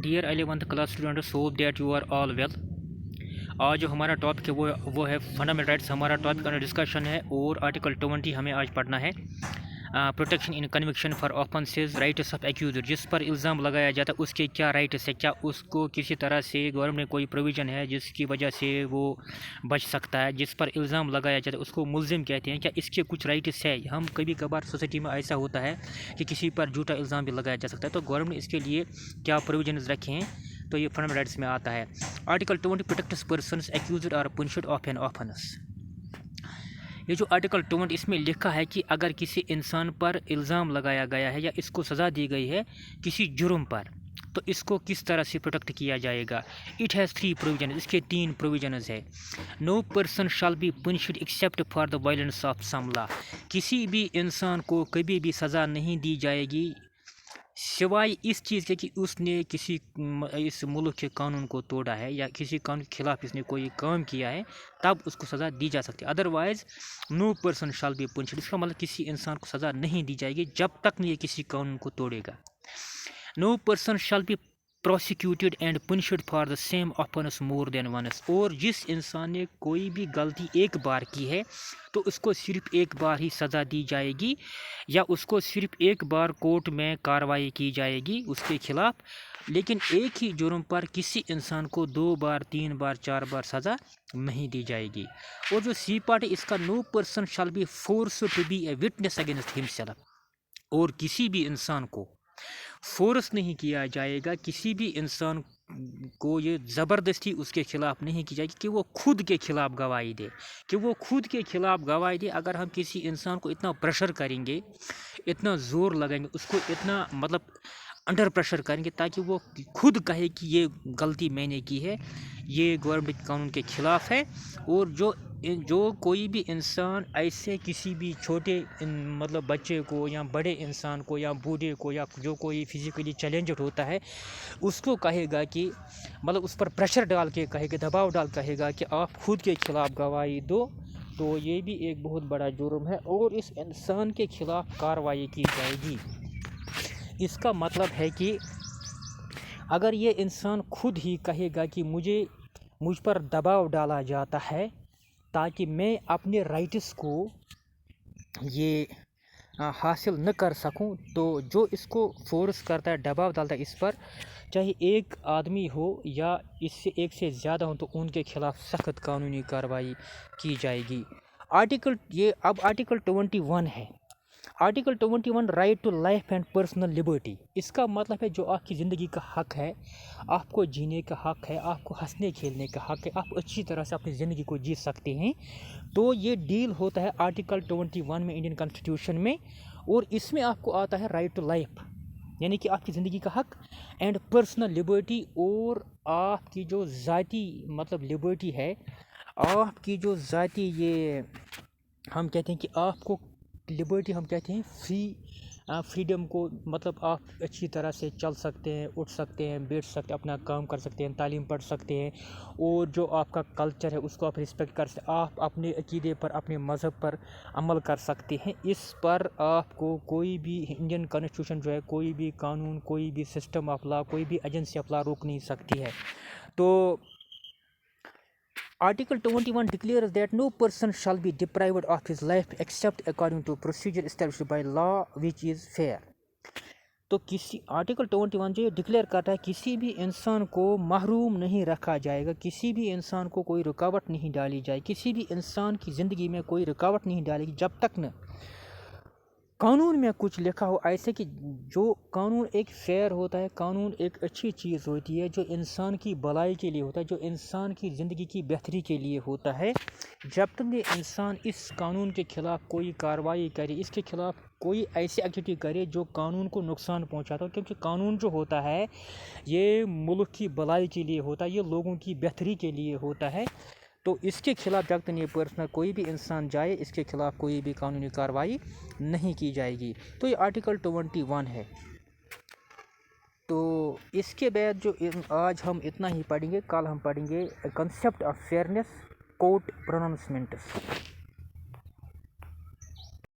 Dear 11th class student, hope that you are all well. आज जो हमारा topic है वो है फंडामेंटल राइट्स। हमारा टॉपिक अंडर डिस्कशन है और आर्टिकल 20 हमें आज पढ़ना है। Protection in conviction for offences, rights of accuser. जिस पर इल्ज़ाम लगाया जाता है उसके क्या राइट्स है, क्या उसको किसी तरह से गवर्नमेंट में कोई प्रोविज़न है जिसकी वजह से वो बच सकता है। जिस पर इल्ज़ाम लगाया जाता है उसको मुल्ज़िम कहते हैं। क्या इसके कुछ राइट्स है? हम कभी कभार सोसाइटी में ऐसा होता है कि किसी पर झूठा इल्ज़ाम भी लगाया जा सकता है, तो गवर्नमेंट ने इसके लिए क्या प्रोविजन रखे हैं, तो ये फंडामेंटल राइट्स में आता है। आर्टिकल 20 प्रोटेक्ट्स पर्सन्स एक्यूज्ड और पनिश्ड ऑफ एन ऑफेंस। ये जो आर्टिकल 20 इसमें लिखा है कि अगर किसी इंसान पर इल्ज़ाम लगाया गया है या इसको सज़ा दी गई है किसी जुर्म पर, तो इसको किस तरह से प्रोटेक्ट किया जाएगा। इट हैज़ 3 प्रोविजन, इसके 3 प्रोविजनस है। No person shall be punished except for the violence of some law. किसी भी इंसान को कभी भी सज़ा नहीं दी जाएगी सिवाय इस चीज़ के कि उसने किसी इस मुल्क के कानून को तोड़ा है या किसी कानून के खिलाफ इसने कोई काम किया है, तब उसको सज़ा दी जा सकती है। Otherwise no person shall be punished. इसका मतलब किसी इंसान को सज़ा नहीं दी जाएगी जब तक ये किसी कानून को तोड़ेगा। No person shall be prosecuted and punished for the same offence more than once. और जिस इंसान ने कोई भी गलती एक बार की है तो उसको सिर्फ एक बार ही सज़ा दी जाएगी या उसको सिर्फ एक बार कोर्ट में कार्रवाई की जाएगी उसके खिलाफ, लेकिन एक ही जुर्म पर किसी इंसान को 2 बार 3 बार 4 बार सज़ा नहीं दी जाएगी। और जो सी पार्ट है इसका, no person shall be force to be a witness against himself. और किसी भी इंसान को फोर्स नहीं किया जाएगा, किसी भी इंसान को ये ज़बरदस्ती उसके खिलाफ नहीं की जाएगी कि वो खुद के खिलाफ गवाही दे, कि वो खुद के खिलाफ गवाही दे। अगर हम किसी इंसान को इतना प्रेशर करेंगे, इतना ज़ोर लगाएंगे, उसको इतना मतलब अंडर प्रेशर करेंगे ताकि वो खुद कहे कि ये गलती मैंने की है, ये गवर्नमेंट कानून के खिलाफ है। और जो कोई भी इंसान ऐसे किसी भी छोटे मतलब बच्चे को या बड़े इंसान को या बूढ़े को या जो कोई फिजिकली चैलेंज्ड होता है उसको कहेगा कि मतलब उस पर प्रेशर डाल के कहेगा, दबाव डाल कहेगा कि आप खुद के खिलाफ गवाही दो, तो ये भी एक बहुत बड़ा जुर्म है और इस इंसान के खिलाफ कार्रवाई की जाएगी। इसका मतलब है कि अगर ये इंसान खुद ही कहेगा कि मुझ पर दबाव डाला जाता है ताकि मैं अपने राइट्स को ये हासिल न कर सकूं, तो जो इसको फोर्स करता है, दबाव डालता है इस पर, चाहे एक आदमी हो या इससे एक से ज़्यादा हो, तो उनके खिलाफ सख्त कानूनी कार्रवाई की जाएगी। अब आर्टिकल 21 है। Article 21 right to life and personal liberty. इसका मतलब है जो आपकी ज़िंदगी का हक है, आपको जीने का हक है, आपको हंसने खेलने का हक है, आप अच्छी तरह से अपनी ज़िंदगी को जी सकते हैं। तो ये डील होता है आर्टिकल 21 में इंडियन कॉन्स्टिट्यूशन में। और इसमें आपको आता है राइट टू लाइफ, यानी कि आपकी ज़िंदगी का हक, एंड पर्सनल लिबर्टी। और आपकी जो ज़ाती मतलब लिबर्टी है, आपकी जो ज़ाती ये हम कहते हैं कि आपको लिबर्टी हम कहते हैं फ्रीडम को, मतलब आप अच्छी तरह से चल सकते हैं, उठ सकते हैं, बैठ सकते हैं, अपना काम कर सकते हैं, तालीम पढ़ सकते हैं, और जो आपका कल्चर है उसको आप रिस्पेक्ट कर सकते हैं, आप अपने अकीदे पर, अपने मज़हब पर अमल कर सकते हैं। इस पर आपको कोई भी इंडियन कॉन्स्टिट्यूशन जो है, कोई भी कानून, कोई भी सिस्टम ऑफ लॉ, कोई भी एजेंसी ऑफ लॉ रोक नहीं सकती है। तो Article 21 declares that no person shall be deprived of his life except according to procedure established by law which is fair। तो किसी आर्टिकल 21 जो डिक्लेयर करता है किसी भी इंसान को महरूम नहीं रखा जाएगा, किसी भी इंसान को कोई रुकावट नहीं डाली जाएगी, किसी भी इंसान की ज़िंदगी में कोई रुकावट नहीं डालेगी जब तक न कानून में कुछ लिखा हो। ऐसे कि जो कानून एक फेयर होता है, कानून एक अच्छी चीज़ होती है जो इंसान की भलाई के लिए होता है, जो इंसान की ज़िंदगी की बेहतरी के लिए होता है। जब तक ये इंसान इस कानून के ख़िलाफ़ कोई कार्रवाई करे, इसके ख़िलाफ़ कोई ऐसी एक्टिविटी करे जो कानून को नुकसान पहुंचाता हो, क्योंकि कानून जो होता है ये मुल्क की भलाई के लिए होता है, ये लोगों की बेहतरी के लिए होता है। तो इसके खिलाफ जब तक ये पर्सनल कोई भी इंसान जाए, इसके खिलाफ कोई भी कानूनी कार्रवाई नहीं की जाएगी। तो ये आर्टिकल 21 है। तो इसके बाद जो आज हम इतना ही पढ़ेंगे, कल हम पढ़ेंगे concept of fairness, court pronouncements.